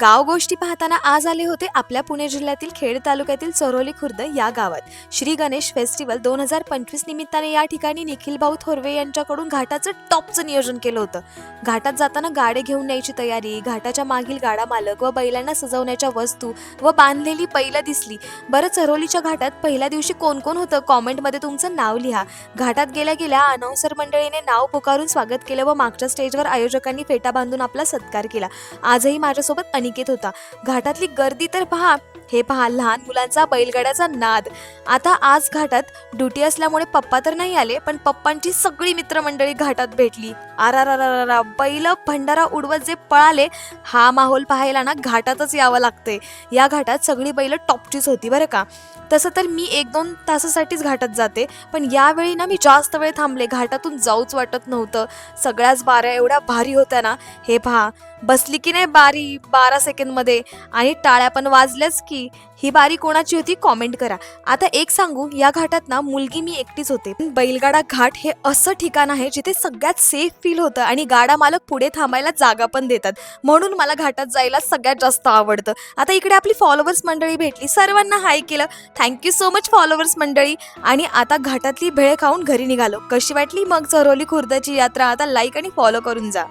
गाव गोष्टी पाहताना आज आले होते आपल्या पुणे जिल्ह्यातील खेड तालुक्यातील चरोली खुर्द या गावात श्री गणेश फेस्टिवल 2025 निमित्ताने या ठिकाणी निखिल भाऊ थोरवे यांच्याकडून घाटाचं टॉपचं नियोजन केलं होतं। घाटात जाताना गाडे घेऊन न्यायची तयारी, घाटाच्या मागील गाडा मालक व बैलांना सजवण्याच्या वस्तू व बांधलेली बैलं दिसली। बरं, चरोलीच्या घाटात पहिल्या दिवशी कोण कोण होतं कॉमेंटमध्ये तुमचं नाव लिहा। घाटात गेल्या गेल्या अनाउन्सर मंडळीने नाव पुकारून स्वागत केलं व मागच्या स्टेजवर आयोजकांनी फेटा बांधून आपला सत्कार केला। आजही माझ्यासोबत अनिकेत होता। घाटातली गर्दी तर पहा, हे पहा, लहान मुलांचा बैलगाड्याचा नाद। आता आज घाटात ड्युटी असल्यामुळे पप्पा तर नाही आले, पण पप्पांची सगळी मित्रमंडळी घाटात भेटली। आरारारारा, बैल भंडारा उडवत जे पळाले, हा माहोल पाहायला ना घाटातच यावं लागतंय। या घाटात सगळी बैल टॉपचीच होती बरं का। तसं तर मी 1-2 तासासाठीच घाटात जाते, पण यावेळी ना मी जास्त वेळ थांबले, घाटातून जाऊच वाटत नव्हतं। सगळ्याच बाऱ्या एवढ्या भारी होत्या ना, हे पहा, बसली की नाही बारी 12 सेकंदमध्ये, आणि टाळ्या पण वाजल्याच की। ही बारी कोणाची होती कॉमेंट करा। आता एक सांगू, या घाटात ना मुलगी मी एकटीच होते। बैलगाडा घाट हे असं ठिकाण आहे जिथे सगळ्यात सेफ फील होतं आणि गाडा मालक पुढे थांबायला जागा पण देतात, म्हणून मला घाटात जायला सगळ्यात जास्त आवडतं। आता इकडे आपली फॉलोअर्स मंडळी भेटली, सर्वांना हाय केलं, थँक्यू सो मच फॉलोअर्स मंडळी। आणि आता घाटातली भेळ खाऊन घरी निघालो। कशी वाटली मग चरोली खुर्दची यात्रा? आता लाईक आणि फॉलो करून जा।